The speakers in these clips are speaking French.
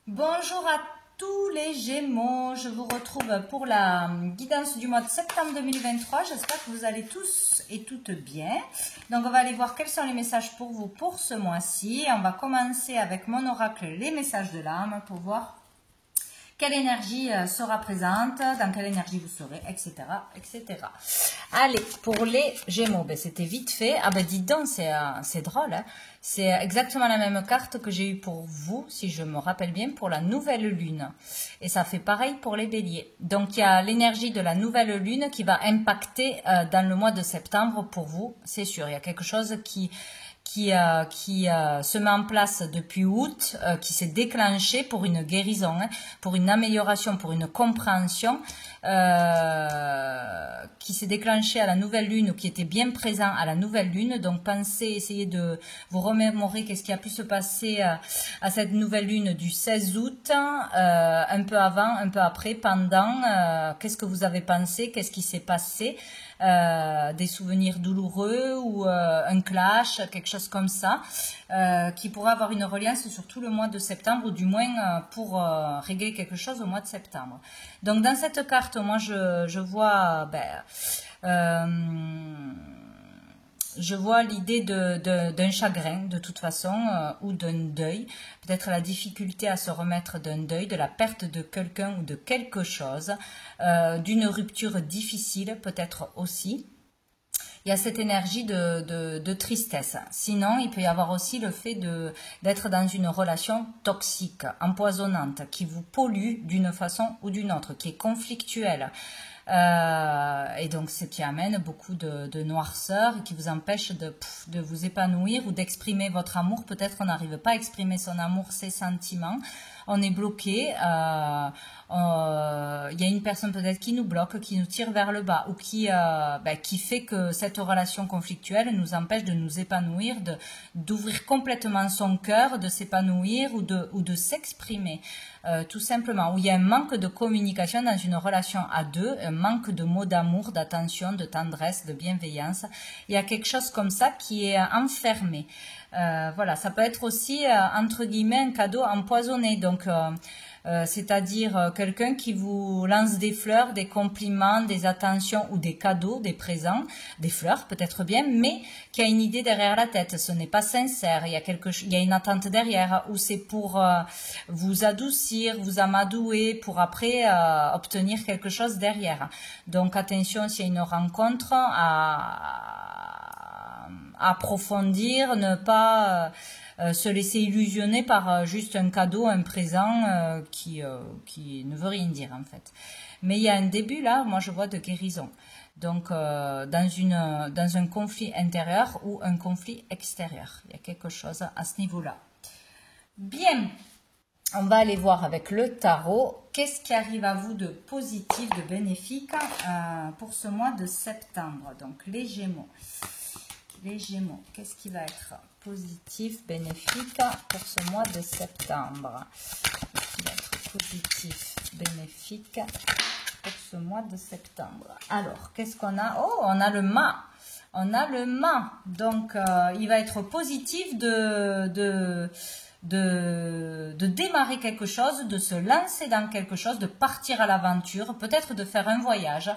Bonjour à tous les Gémeaux, je vous retrouve pour la guidance du mois de septembre 2023. J'espère que vous allez tous et toutes bien. Donc on va aller voir quels sont les messages pour vous pour ce mois-ci. On va commencer avec mon oracle, les messages de l'âme, pour voir quelle énergie sera présente, dans quelle énergie vous serez, etc., etc. Allez, pour les Gémeaux, ben, c'était vite fait. Ah ben dis donc, c'est drôle, hein. C'est exactement la même carte que j'ai eue pour vous, si je me rappelle bien, pour la nouvelle lune. Et ça fait pareil pour les béliers. Donc il y a l'énergie de la nouvelle lune qui va impacter dans le mois de septembre pour vous, c'est sûr. Il y a quelque chose qui se met en place depuis août, qui s'est déclenché pour une guérison, hein, pour une amélioration, pour une compréhension, qui s'est déclenché à la nouvelle lune ou qui était bien présent à la nouvelle lune. Donc pensez, essayez de vous remémorer qu'est-ce qui a pu se passer à cette nouvelle lune du 16 août, un peu avant, un peu après, pendant, qu'est-ce que vous avez pensé, qu'est-ce qui s'est passé. Des souvenirs douloureux ou un clash, quelque chose comme ça, qui pourrait avoir une reliance sur tout le mois de septembre, ou du moins pour régler quelque chose au mois de septembre. Donc dans cette carte, moi je vois je vois l'idée d'un chagrin de toute façon, ou d'un deuil, peut-être la difficulté à se remettre d'un deuil, de la perte de quelqu'un ou de quelque chose, d'une rupture difficile peut-être aussi. Il y a cette énergie de tristesse. Sinon, il peut y avoir aussi le fait d'être dans une relation toxique, empoisonnante, qui vous pollue d'une façon ou d'une autre, qui est conflictuelle. Et donc, ce qui amène beaucoup de noirceur et qui vous empêche de vous épanouir ou d'exprimer votre amour. Peut-être qu'on n'arrive pas à exprimer son amour, ses sentiments. On est bloqué. Il y a une personne peut-être qui nous bloque, qui nous tire vers le bas ou qui fait que cette relation conflictuelle nous empêche de nous épanouir, d'ouvrir complètement son cœur, de s'épanouir ou de s'exprimer. Tout simplement, où il y a un manque de communication dans une relation à deux, un manque de mots d'amour, d'attention, de tendresse, de bienveillance. Il y a quelque chose comme ça qui est enfermé. Voilà, ça peut être aussi, entre guillemets, un cadeau empoisonné. Donc, c'est-à-dire quelqu'un qui vous lance des fleurs, des compliments, des attentions ou des cadeaux, des présents, des fleurs peut-être bien, mais qui a une idée derrière la tête. Ce n'est pas sincère. Il y a une attente derrière, ou c'est pour vous adoucir, vous amadouer, pour après obtenir quelque chose derrière. Donc attention, s'il y a une rencontre à approfondir, ne pas se laisser illusionner par juste un cadeau, un présent qui ne veut rien dire en fait. Mais il y a un début là, moi je vois de guérison. Donc dans un conflit intérieur ou un conflit extérieur. Il y a quelque chose à ce niveau-là. Bien, on va aller voir avec le tarot. Qu'est-ce qui arrive à vous de positif, de bénéfique pour ce mois de septembre? Donc les Gémeaux. Les Gémeaux, qu'est-ce qui va être positif, bénéfique pour ce mois de septembre? Qu'est-ce qui va être positif, bénéfique pour ce mois de septembre? Alors, qu'est-ce qu'on a? Oh, on a le mât. On a le mât. Donc, il va être positif de démarrer quelque chose, de se lancer dans quelque chose, de partir à l'aventure, peut-être de faire un voyage.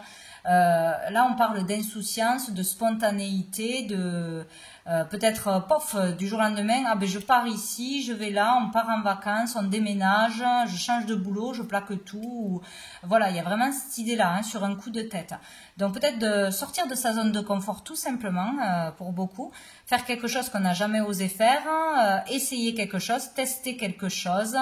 Là, on parle d'insouciance, de spontanéité, de peut-être, pof, du jour au lendemain, ah ben je pars ici, je vais là, on part en vacances, on déménage, je change de boulot, je plaque tout. Voilà, il y a vraiment cette idée-là, hein, sur un coup de tête. Donc peut-être de sortir de sa zone de confort tout simplement, pour beaucoup, faire quelque chose qu'on n'a jamais osé faire, essayer quelque chose, tester quelque chose.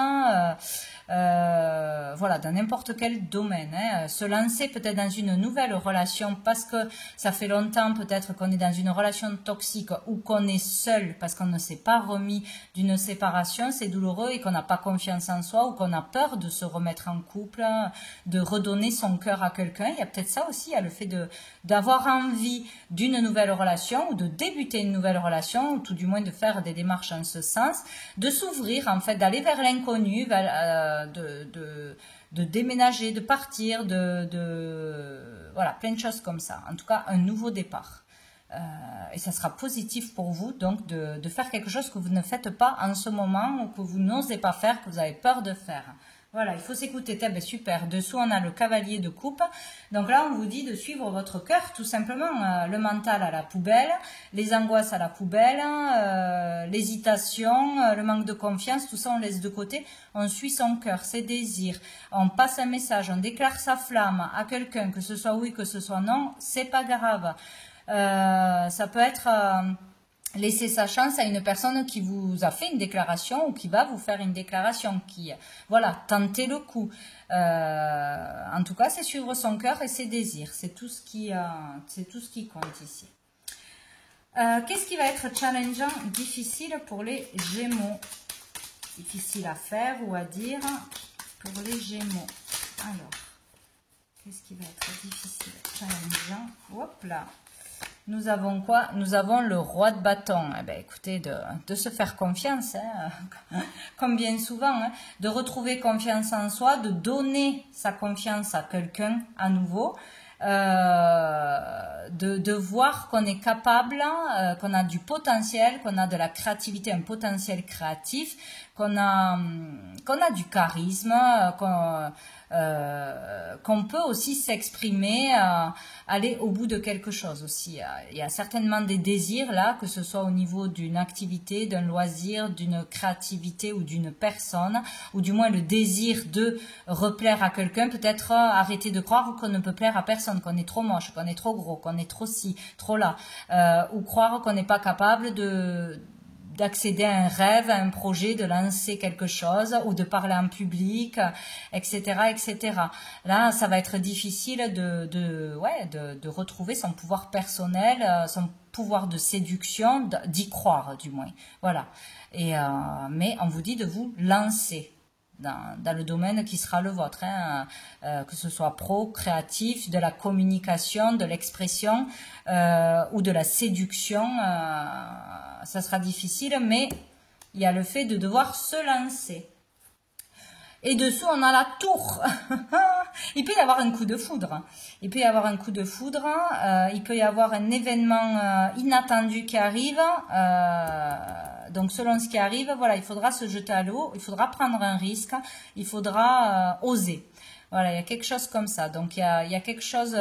Voilà, dans n'importe quel domaine, hein. Se lancer peut-être dans une nouvelle relation parce que ça fait longtemps peut-être qu'on est dans une relation toxique ou qu'on est seul parce qu'on ne s'est pas remis d'une séparation, c'est douloureux et qu'on n'a pas confiance en soi ou qu'on a peur de se remettre en couple, de redonner son cœur à quelqu'un. Il y a peut-être ça aussi, il y a le fait d'avoir envie d'une nouvelle relation ou de débuter une nouvelle relation ou tout du moins de faire des démarches en ce sens, de s'ouvrir en fait, d'aller vers l'inconnu, de déménager, de partir, voilà, plein de choses comme ça. En tout cas, un nouveau départ. Et ça sera positif pour vous, donc, de faire quelque chose que vous ne faites pas en ce moment ou que vous n'osez pas faire, que vous avez peur de faire. Voilà, il faut s'écouter. Ben, super. Dessous, on a le cavalier de coupe. Donc là, on vous dit de suivre votre cœur, tout simplement. Le mental à la poubelle, les angoisses à la poubelle, l'hésitation, le manque de confiance, tout ça, on laisse de côté. On suit son cœur, ses désirs. On passe un message, on déclare sa flamme à quelqu'un, que ce soit oui, que ce soit non, c'est pas grave. Ça peut être... laisser sa chance à une personne qui vous a fait une déclaration ou qui va vous faire une déclaration. Voilà, tentez le coup. En tout cas, c'est suivre son cœur et ses désirs. C'est tout ce qui compte ici. Qu'est-ce qui va être challengeant, difficile pour les Gémeaux? Difficile à faire ou à dire pour les Gémeaux. Alors, qu'est-ce qui va être difficile, challengeant? Hop là. Nous avons quoi? Nous avons le roi de bâton. Eh bien, écoutez, de se faire confiance, hein, comme bien souvent, hein, de retrouver confiance en soi, de donner sa confiance à quelqu'un à nouveau, de voir qu'on est capable, qu'on a du potentiel, qu'on a de la créativité, un potentiel créatif, qu'on a du charisme, qu'on peut aussi s'exprimer, aller au bout de quelque chose aussi. Il y a certainement des désirs là, que ce soit au niveau d'une activité, d'un loisir, d'une créativité ou d'une personne, ou du moins le désir de replaire à quelqu'un, peut-être arrêter de croire qu'on ne peut plaire à personne, qu'on est trop moche, qu'on est trop gros, qu'on est trop ci, trop là, ou croire qu'on n'est pas capable d'accéder à un rêve, à un projet, de lancer quelque chose ou de parler en public, etc., etc. Là, ça va être difficile de retrouver son pouvoir personnel, son pouvoir de séduction, d'y croire du moins. Voilà. Mais on vous dit de vous lancer dans le domaine qui sera le vôtre, hein, que ce soit pro, créatif, de la communication, de l'expression ou de la séduction. Ça sera difficile, mais il y a le fait de devoir se lancer. Et dessous, on a la tour. Il peut y avoir un coup de foudre. Il peut y avoir un coup de foudre. Il peut y avoir un événement inattendu qui arrive. Donc, selon ce qui arrive, voilà, il faudra se jeter à l'eau. Il faudra prendre un risque. Il faudra oser. Voilà, il y a quelque chose comme ça. Donc, il y a quelque chose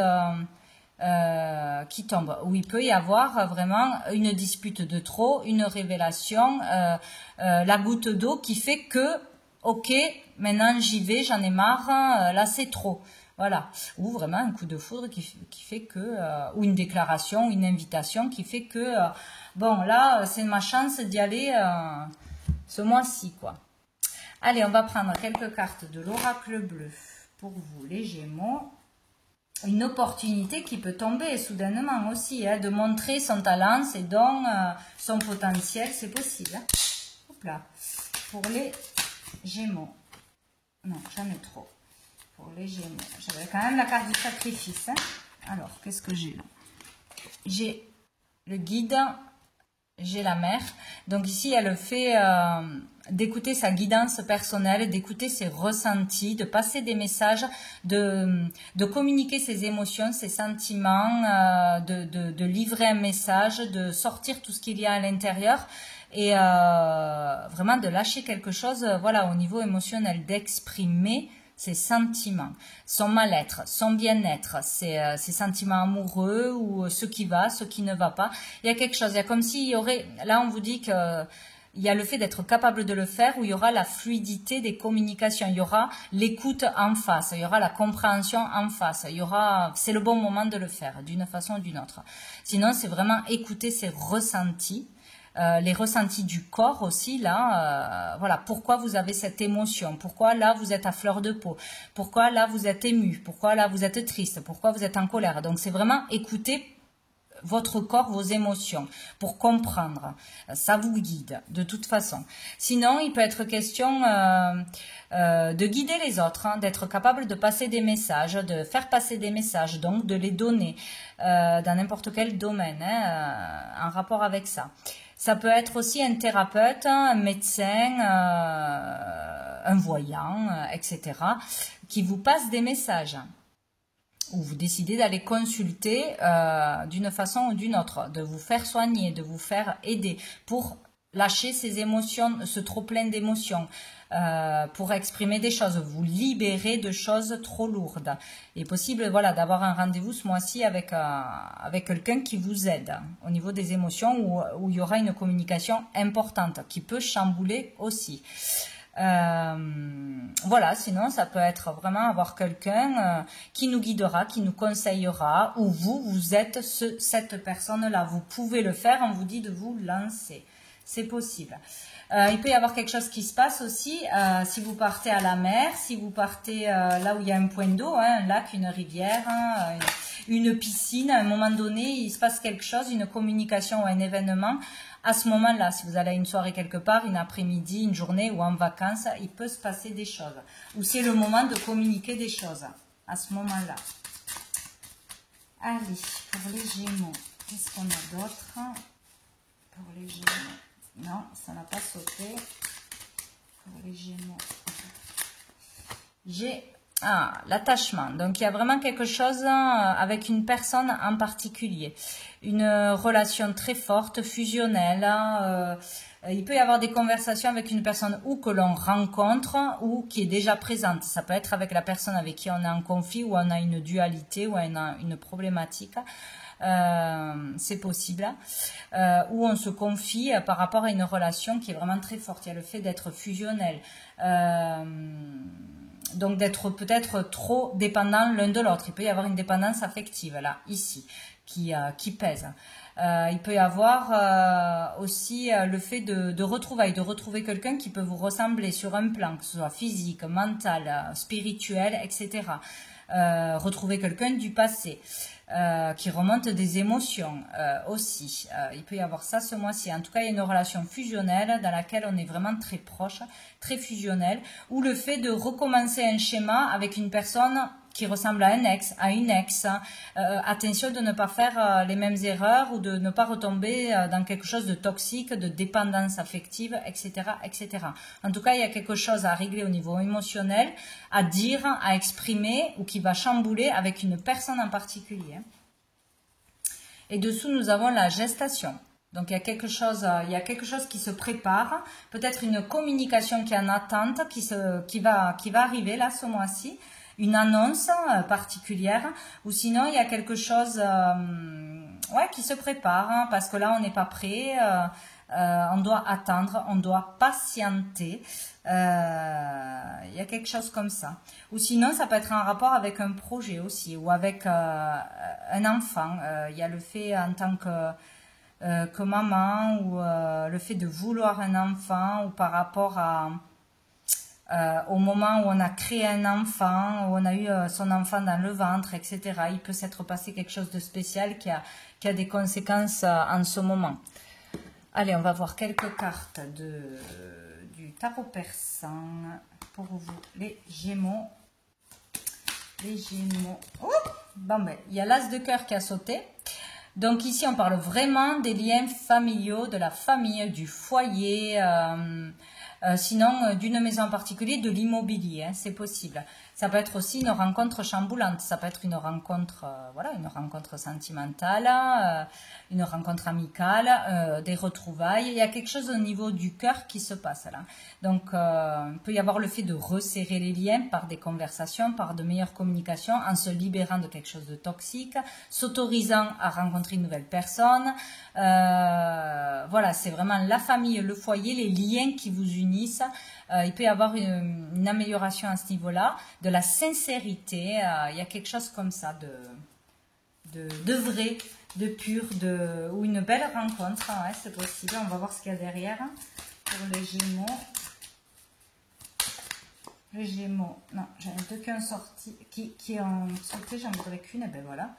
qui tombe. Où il peut y avoir vraiment une dispute de trop, une révélation, la goutte d'eau qui fait que ok, maintenant j'y vais, j'en ai marre, là c'est trop. Voilà. Ou vraiment un coup de foudre qui fait que, ou une déclaration, une invitation qui fait que, bon là c'est ma chance d'y aller ce mois-ci, quoi. Allez, on va prendre quelques cartes de l'oracle bleu pour vous les Gémeaux. Une opportunité qui peut tomber soudainement aussi, hein, de montrer son talent, ses dons, son potentiel, c'est possible. Hein. Hop là. Pour les Gémeaux. Non, j'en ai trop. Pour les Gémeaux. J'avais quand même la carte du sacrifice. Hein. Alors, qu'est-ce que j'ai là? J'ai le guide, j'ai la mer. Donc ici, il y a le fait d'écouter sa guidance personnelle, d'écouter ses ressentis, de passer des messages, de communiquer ses émotions, ses sentiments, de livrer un message, de sortir tout ce qu'il y a à l'intérieur. Et vraiment de lâcher quelque chose, voilà, au niveau émotionnel, d'exprimer ses sentiments, son mal-être, son bien-être, ses sentiments amoureux ou ce qui va, ce qui ne va pas. Il y a quelque chose, il y a comme s'il y aurait, là on vous dit que il y a le fait d'être capable de le faire, où il y aura la fluidité des communications, il y aura l'écoute en face, il y aura la compréhension en face, c'est le bon moment de le faire, d'une façon ou d'une autre. Sinon, c'est vraiment écouter ses ressentis, les ressentis du corps aussi, là, voilà, pourquoi vous avez cette émotion, pourquoi là vous êtes à fleur de peau, pourquoi là vous êtes ému, pourquoi là vous êtes triste, pourquoi vous êtes en colère. Donc c'est vraiment écouter votre corps, vos émotions, pour comprendre. Ça vous guide, de toute façon. Sinon, il peut être question de guider les autres, hein, d'être capable de passer des messages, de faire passer des messages, donc de les donner dans n'importe quel domaine, hein, en rapport avec ça. Ça peut être aussi un thérapeute, un médecin, un voyant, etc., qui vous passe des messages. ou vous décidez d'aller consulter d'une façon ou d'une autre, de vous faire soigner, de vous faire aider pour lâcher ces émotions, ce trop-plein d'émotions, pour exprimer des choses, vous libérer de choses trop lourdes. Il est possible voilà, d'avoir un rendez-vous ce mois-ci avec quelqu'un qui vous aide au niveau des émotions, où il y aura une communication importante qui peut chambouler aussi. Voilà, sinon ça peut être vraiment avoir quelqu'un qui nous guidera, qui nous conseillera, ou vous êtes cette personne-là. Vous pouvez le faire, on vous dit de vous lancer. C'est possible. Il peut y avoir quelque chose qui se passe aussi si vous partez à la mer, si vous partez là où il y a un point d'eau, hein, un lac, une rivière, hein, une piscine. À un moment donné, il se passe quelque chose, une communication ou un événement. À ce moment-là, si vous allez à une soirée quelque part, une après-midi, une journée ou en vacances, il peut se passer des choses. Ou c'est le moment de communiquer des choses à ce moment-là. Allez, pour les Gémeaux, qu'est-ce qu'on a d'autre? Pour les Gémeaux. Non, ça n'a pas sauté. Pour les Gémeaux. J'ai l'attachement. Donc, il y a vraiment quelque chose avec une personne en particulier. Une relation très forte, fusionnelle. Il peut y avoir des conversations avec une personne ou que l'on rencontre ou qui est déjà présente. Ça peut être avec la personne avec qui on est en conflit ou on a une dualité ou on a une problématique. C'est possible, où on se confie par rapport à une relation qui est vraiment très forte. Il y a le fait d'être fusionnel, donc d'être peut-être trop dépendant l'un de l'autre. Il peut y avoir une dépendance affective là, ici, qui pèse. Il peut y avoir aussi le fait de retrouvailles, de retrouver quelqu'un qui peut vous ressembler sur un plan, que ce soit physique, mental, spirituel, etc. Retrouver quelqu'un du passé. Qui remonte des émotions aussi. Il peut y avoir ça ce mois-ci. En tout cas, il y a une relation fusionnelle dans laquelle on est vraiment très proche, très fusionnelle, ou le fait de recommencer un schéma avec une personne qui ressemble à un ex, à une ex. Attention de ne pas faire les mêmes erreurs ou de ne pas retomber dans quelque chose de toxique, de dépendance affective, etc., etc. En tout cas, il y a quelque chose à régler au niveau émotionnel, à dire, à exprimer ou qui va chambouler avec une personne en particulier. Et dessous, nous avons la gestation. Donc, il y a quelque chose qui se prépare, peut-être une communication qui est en attente, qui va arriver là ce mois-ci. Une annonce particulière, ou sinon il y a quelque chose qui se prépare, hein, parce que là on n'est pas prêt, on doit attendre, on doit patienter, il y a quelque chose comme ça. Ou sinon ça peut être en rapport avec un projet aussi, ou avec un enfant. Il y a le fait en tant que maman, ou le fait de vouloir un enfant, ou par rapport au moment où on a créé un enfant, où on a eu son enfant dans le ventre, etc. Il peut s'être passé quelque chose de spécial qui a des conséquences en ce moment. Allez, on va voir quelques cartes du tarot persan pour vous, les Gémeaux. Les Gémeaux. Oh, bon, ben, il y a l'as de cœur qui a sauté. Donc ici, on parle vraiment des liens familiaux, de la famille, du foyer, sinon d'une maison en particulier, de l'immobilier, hein, c'est possible. Ça peut être aussi une rencontre chamboulante, ça peut être une rencontre, une rencontre sentimentale, une rencontre amicale, des retrouvailles. Il y a quelque chose au niveau du cœur qui se passe là. Donc, il peut y avoir le fait de resserrer les liens par des conversations, par de meilleures communications, en se libérant de quelque chose de toxique, s'autorisant à rencontrer une nouvelle personne. Voilà, c'est vraiment la famille, le foyer, les liens qui vous unissent. Il peut y avoir une amélioration à ce niveau-là, de la sincérité, il y a quelque chose comme ça, de vrai, de pur, ou une belle rencontre, ouais, c'est possible. On va voir ce qu'il y a derrière pour les Gémeaux. Les Gémeaux, non, j'en ai deux qui ont sorti, qui ont sauté, j'en voudrais qu'une, et ben voilà.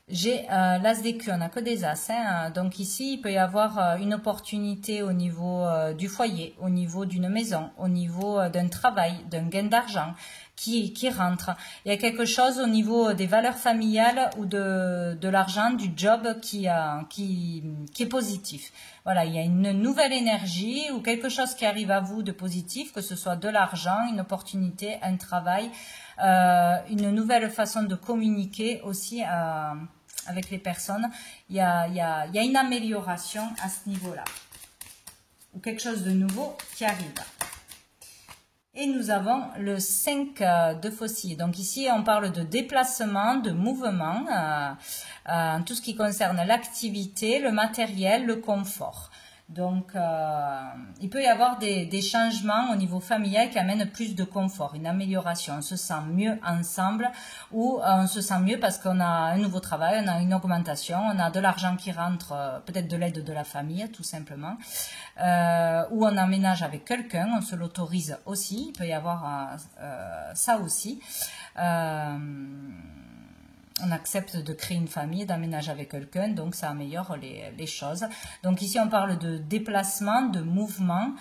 J'ai l'as d'écu, on n'a que des as, hein. Donc ici il peut y avoir une opportunité au niveau du foyer, au niveau d'une maison, au niveau d'un travail, d'un gain d'argent, qui rentre. Il y a quelque chose au niveau des valeurs familiales ou de l'argent, du job qui est positif. Voilà, il y a une nouvelle énergie ou quelque chose qui arrive à vous de positif, que ce soit de l'argent, une opportunité, un travail, une nouvelle façon de communiquer aussi avec les personnes. Il y a une amélioration à ce niveau-là. Ou quelque chose de nouveau qui arrive. Et nous avons le 5 de faucille. Donc ici, on parle de déplacement, de mouvement, tout ce qui concerne l'activité, le matériel, le confort. Donc, il peut y avoir des changements au niveau familial qui amènent plus de confort, une amélioration. On se sent mieux ensemble ou on se sent mieux parce qu'on a un nouveau travail, on a une augmentation, on a de l'argent qui rentre, peut-être de l'aide de la famille, tout simplement. Ou on emménage avec quelqu'un, on se l'autorise aussi. Il peut y avoir ça aussi. On accepte de créer une famille, d'aménager avec quelqu'un, donc ça améliore les choses. Donc ici, on parle de déplacement, de mouvement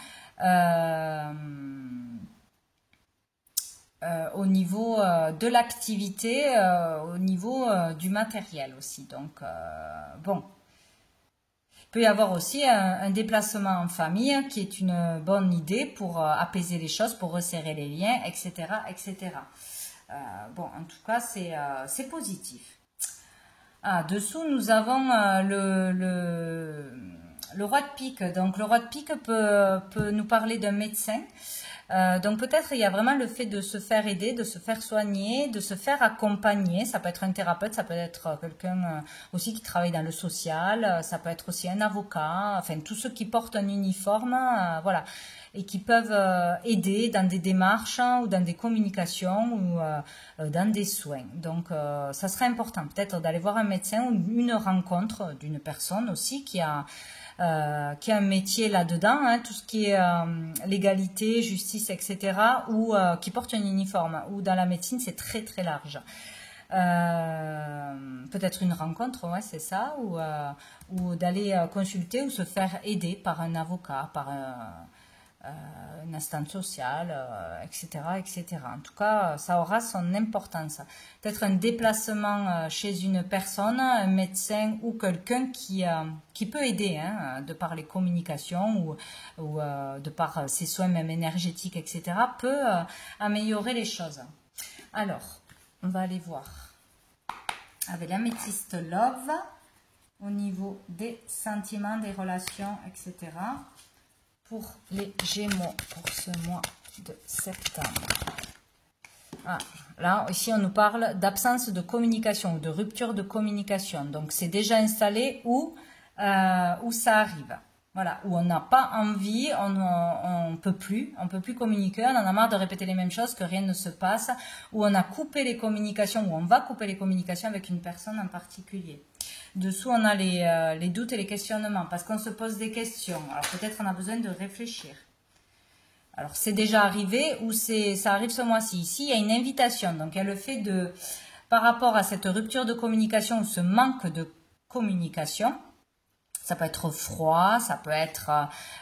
au niveau de l'activité, au niveau du matériel aussi. Donc, bon. Il peut y avoir aussi un déplacement en famille qui est une bonne idée pour apaiser les choses, pour resserrer les liens, etc., etc. Bon, en tout cas, c'est positif. Dessous, nous avons le roi de pique. Donc, le roi de pique peut nous parler d'un médecin. Donc, peut-être il y a vraiment le fait de se faire aider, de se faire soigner, de se faire accompagner. Ça peut être un thérapeute, ça peut être quelqu'un aussi qui travaille dans le social, ça peut être aussi un avocat, enfin, tous ceux qui portent un uniforme, voilà, et qui peuvent aider dans des démarches ou dans des communications ou dans des soins. Donc, ça serait important peut-être d'aller voir un médecin ou une rencontre d'une personne aussi qui a un métier là-dedans, hein, tout ce qui est légalité, justice, etc., ou qui porte un uniforme, ou dans la médecine, c'est très très large. Peut-être une rencontre, ouais, c'est ça, ou d'aller consulter ou se faire aider par un avocat, par une assistante sociale, etc., etc. En tout cas, ça aura son importance. Peut-être un déplacement chez une personne, un médecin ou quelqu'un qui peut aider, hein, de par les communications ou de par ses soins même énergétiques, etc., peut améliorer les choses. Alors, on va aller voir avec l'améthyste Love au niveau des sentiments, des relations, etc., pour les Gémeaux pour ce mois de septembre. Là, ici, on nous parle d'absence de communication ou de rupture de communication. Donc, c'est déjà installé où ça arrive. Voilà, où on n'a pas envie, on peut plus communiquer, on en a marre de répéter les mêmes choses, que rien ne se passe, où on a coupé les communications, où on va couper les communications avec une personne en particulier. Dessous, on a les doutes et les questionnements, parce qu'on se pose des questions. Alors, peut-être on a besoin de réfléchir. Alors, c'est déjà arrivé ou ça arrive ce mois-ci. Ici, il y a une invitation. Donc, il y a le fait par rapport à cette rupture de communication ou ce manque de communication, ça peut être froid, ça peut être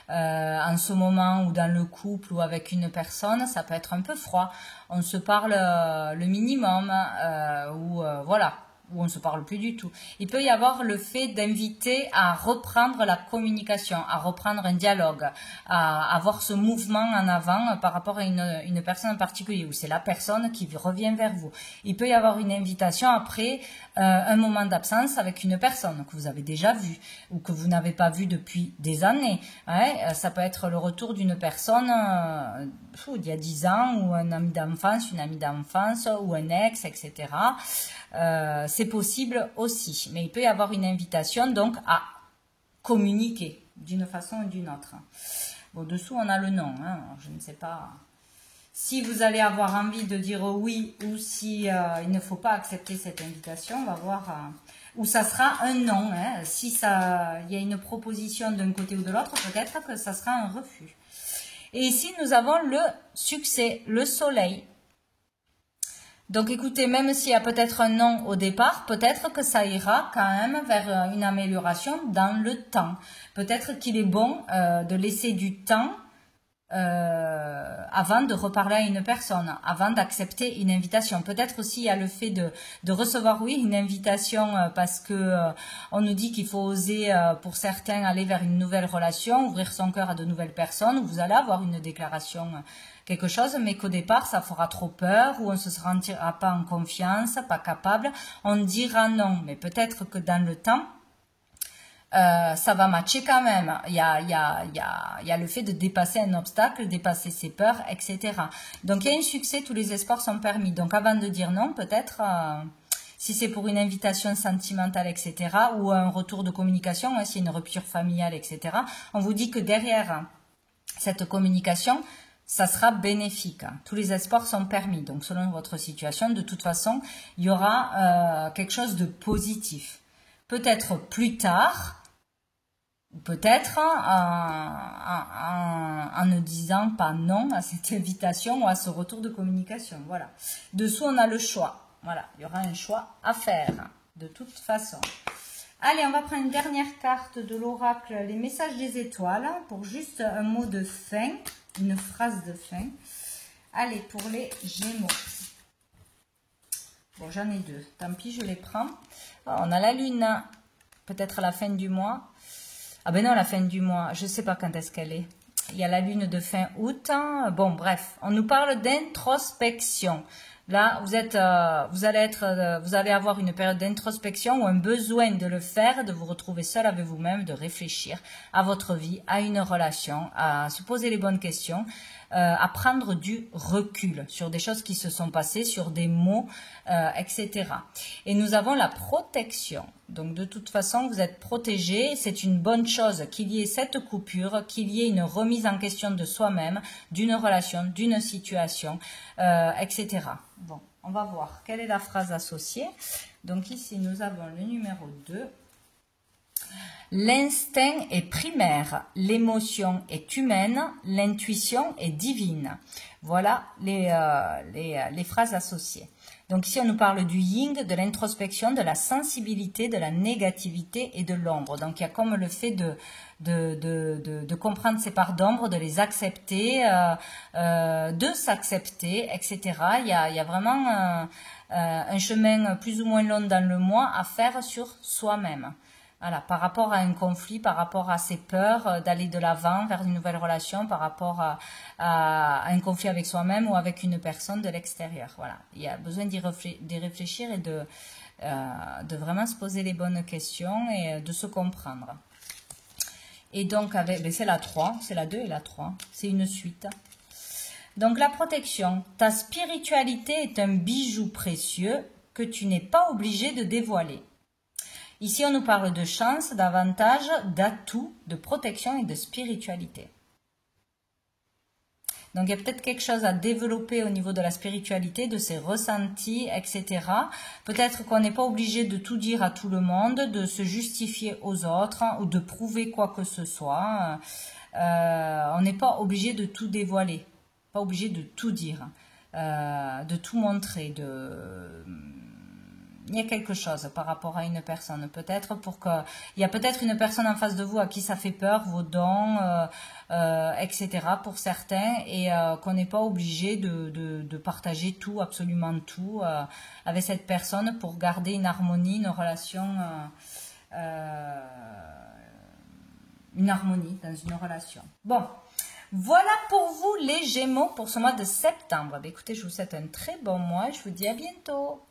en ce moment ou dans le couple ou avec une personne, ça peut être un peu froid. On se parle le minimum voilà, où on ne se parle plus du tout. Il peut y avoir le fait d'inviter à reprendre la communication, à reprendre un dialogue, à avoir ce mouvement en avant par rapport à une personne en particulier, où c'est la personne qui revient vers vous. Il peut y avoir une invitation après un moment d'absence avec une personne que vous avez déjà vue ou que vous n'avez pas vue depuis des années. Ouais, ça peut être le retour d'une personne il y a 10 ans ou un ami d'enfance, une amie d'enfance ou un ex, etc. C'est possible aussi, mais il peut y avoir une invitation donc à communiquer d'une façon ou d'une autre. Bon, dessous on a le non, hein. Je ne sais pas si vous allez avoir envie de dire oui ou si il ne faut pas accepter cette invitation. On va voir où ça sera un non, hein. Si il y a une proposition d'un côté ou de l'autre, peut-être que ça sera un refus. Et ici nous avons le succès, le soleil. Donc écoutez, même s'il y a peut-être un non au départ, peut-être que ça ira quand même vers une amélioration dans le temps. Peut-être qu'il est bon de laisser du temps avant de reparler à une personne, avant d'accepter une invitation. Peut-être aussi il y a le fait de recevoir, oui, une invitation parce que on nous dit qu'il faut oser, pour certains, aller vers une nouvelle relation, ouvrir son cœur à de nouvelles personnes, où vous allez avoir une déclaration, quelque chose, mais qu'au départ, ça fera trop peur, ou on ne se sentira pas en confiance, pas capable, on dira non. Mais peut-être que dans le temps, ça va matcher quand même. Il y a le fait de dépasser un obstacle, dépasser ses peurs, etc. Donc, il y a un succès, tous les espoirs sont permis. Donc, avant de dire non, peut-être, si c'est pour une invitation sentimentale, etc., ou un retour de communication, hein, si une rupture familiale, etc., on vous dit que derrière cette communication, ça sera bénéfique. Tous les espoirs sont permis. Donc, selon votre situation, de toute façon, il y aura quelque chose de positif. Peut-être plus tard, peut-être en ne disant pas non à cette invitation ou à ce retour de communication. Voilà. Dessous, on a le choix. Voilà, il y aura un choix à faire, de toute façon. Allez, on va prendre une dernière carte de l'oracle, les messages des étoiles, pour juste un mot de fin, une phrase de fin. Allez, pour les Gémeaux. Bon, j'en ai deux. Tant pis, je les prends. On a la Lune, peut-être à la fin du mois. Ah ben non, la fin du mois, je ne sais pas quand est-ce qu'elle est. Il y a la Lune de fin août. Bon, bref, on nous parle d'introspection. Là, vous allez avoir une période d'introspection ou un besoin de le faire, de vous retrouver seul avec vous-même, de réfléchir à votre vie, à une relation, à se poser les bonnes questions, à prendre du recul sur des choses qui se sont passées, sur des mots, etc. Et nous avons la protection. Donc, de toute façon, vous êtes protégé. C'est une bonne chose qu'il y ait cette coupure, qu'il y ait une remise en question de soi-même, d'une relation, d'une situation, etc. Bon, on va voir quelle est la phrase associée. Donc, ici, nous avons le numéro 2. L'instinct est primaire, l'émotion est humaine, l'intuition est divine. Voilà les phrases associées. Donc ici, on nous parle du yin, de l'introspection, de la sensibilité, de la négativité et de l'ombre. Donc il y a comme le fait de comprendre ces parts d'ombre, de les accepter, de s'accepter, etc. Il y a vraiment un chemin plus ou moins long dans le mois à faire sur soi-même. Voilà, par rapport à un conflit, par rapport à ses peurs d'aller de l'avant vers une nouvelle relation, par rapport à un conflit avec soi-même ou avec une personne de l'extérieur. Voilà, il y a besoin d'y réfléchir et de vraiment se poser les bonnes questions et de se comprendre. Et donc, c'est la 3, c'est la 2 et la 3, c'est une suite. Donc, la protection. Ta spiritualité est un bijou précieux que tu n'es pas obligé de dévoiler. Ici, on nous parle de chance, d'avantages, d'atouts, de protection et de spiritualité. Donc, il y a peut-être quelque chose à développer au niveau de la spiritualité, de ses ressentis, etc. Peut-être qu'on n'est pas obligé de tout dire à tout le monde, de se justifier aux autres ou de prouver quoi que ce soit. On n'est pas obligé de tout dévoiler, pas obligé de tout dire, de tout montrer, il y a quelque chose par rapport à une personne, peut-être il y a peut-être une personne en face de vous à qui ça fait peur, vos dons, etc. pour certains, et qu'on n'est pas obligé de partager tout, absolument tout, avec cette personne pour garder une harmonie, une relation, une harmonie dans une relation. Bon, voilà pour vous les Gémeaux pour ce mois de septembre. Écoutez, je vous souhaite un très bon mois et je vous dis à bientôt.